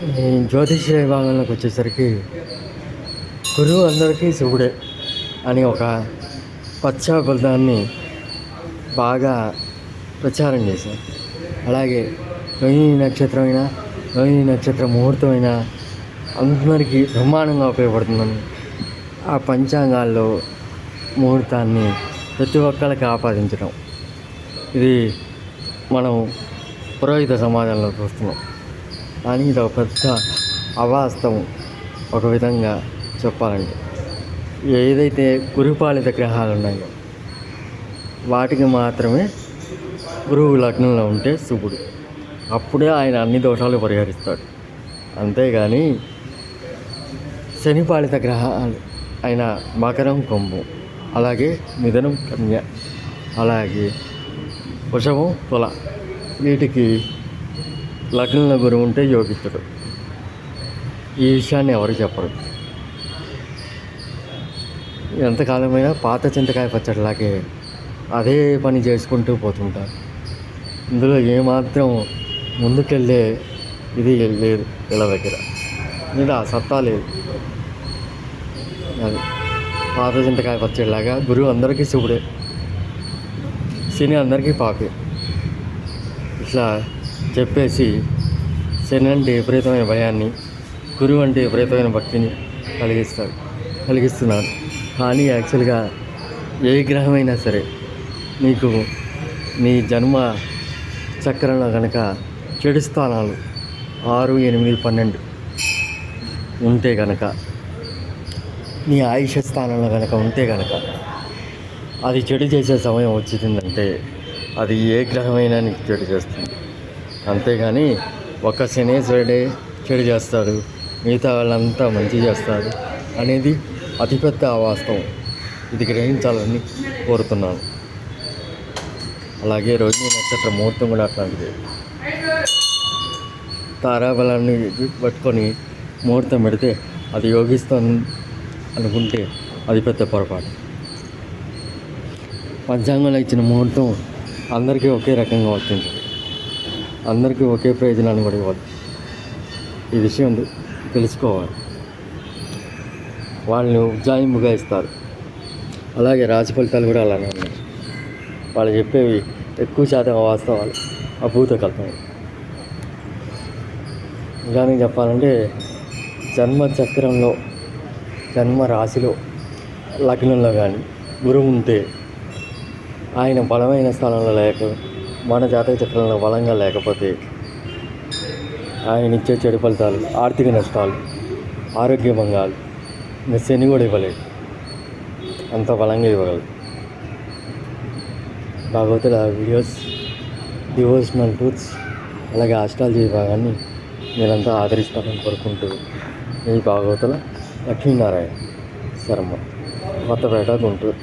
ఈ జ్యోతిష్య విభాగంలోకి వచ్చేసరికి గురువు అందరికీ శివుడే అని ఒక పచ్చాబద్ధాన్ని బాగా ప్రచారం చేశారు. అలాగే రోహిణి నక్షత్రమైన రోహిణి నక్షత్ర ముహూర్తమైన అందరికీ బ్రహ్మాండంగా ఉపయోగపడుతుందని ఆ పంచాంగాల్లో ముహూర్తాన్ని ప్రతి ఒక్కరికి ఆపాదించడం, ఇది మనం పురోహిత సమాజంలో చూస్తున్నాం. కానీ ఇది ఒక పెద్ద అవాస్తవం. ఒక విధంగా చెప్పాలంటే ఏదైతే గురుపాలిత గ్రహాలు ఉన్నాయో వాటికి మాత్రమే గురువు లగ్నంలో ఉంటే శుభుడు, అప్పుడే ఆయన అన్ని దోషాలు పరిహరిస్తాడు. అంతేగాని శనిపాలిత గ్రహాలు అయిన మకరం కుంభం, అలాగే మిథునం కన్య, అలాగే వృషభం తుల, వీటికి లగ్నంలో గురువు ఉంటే యోగితుడు. ఈ విషయాన్ని ఎవరు చెప్పరు. ఎంతకాలమైనా పాత చింతకాయ పచ్చడిలాగే అదే పని చేసుకుంటూ పోతుంటారు. ఇందులో ఏమాత్రం ముందుకెళ్ళే ఇది లేదు. వీళ్ళ దగ్గర మీద సత్తా లేదు. అది పాత చింతకాయ పచ్చడిలాగా గురువు అందరికీ శివుడే, శని అందరికీ పాపే. ఇట్లా చెప్పేసి శని అంటే విపరీతమైన భయాన్ని, గురువు అంటే విపరీతమైన భక్తిని కలిగిస్తున్నారు. కానీ యాక్చువల్గా ఏ గ్రహమైనా సరే నీకు నీ జన్మ చక్రంలో కనుక చెడు స్థానాలు 6, 8, 12 ఉంటే కనుక, నీ ఆయుష స్థానంలో కనుక ఉంటే కనుక అది చెడు చేసే సమయం వచ్చిందంటే అది ఏ గ్రహమైనా నీకు చెడు చేస్తుంది. అంతేగాని ఒక్క శనేశ్వరుడే చెడు చేస్తాడు, మిగతా వాళ్ళంతా మంచి చేస్తాడు అనేది అతిపెద్ద అవాస్తవం. ఇది గ్రహించాలని కోరుతున్నాను. అలాగే రోహిణి నక్షత్ర ముహూర్తం కూడా అట్లాంటిది. తారాబలాన్ని పట్టుకొని ముహూర్తం పెడితే అది యోగిస్తాను అనుకుంటే అది పెద్ద పొరపాటు. పంచాంగంలో ఇచ్చిన ముహూర్తం అందరికీ ఒకే రకంగా వర్తించదు, అందరికీ ఒకే ప్రయోజనాన్ని కూడా ఇవ్వదు. ఈ విషయం తెలుసుకోవాలి. వాళ్ళని ఉజ్జాయింపుగా ఇస్తారు. అలాగే రాశి ఫలితాలు కూడా అలానే ఉన్నాయి. వాళ్ళు చెప్పేవి ఎక్కువ శాతం వాస్తవాలు, అభూత కల్పన. నిజానికి చెప్పాలంటే జన్మ చక్రంలో, జన్మ రాశిలో, లగ్నంలో కానీ గురువు ఉంటే ఆయన బలమైన స్థానంలో మన జాతక చక్రంలో బలంగా లేకపోతే ఆయన ఇచ్చే చెడు ఫలితాలు, ఆర్థిక నష్టాలు, ఆరోగ్య భంగాలు ఇంకా శని కూడా ఇవ్వలేదు, అంత బలంగా ఇవ్వగలదు. భాగవతుల వీడియోస్, డివోషనల్ టూర్స్, అలాగే ఆస్ట్రాలజీ విభాగాన్ని మీరంతా ఆదరిస్తారని కోరుకుంటూ ఈ భాగవతుల లక్ష్మీనారాయణ శర్మ, కొత్తపేట, గుంటూరు.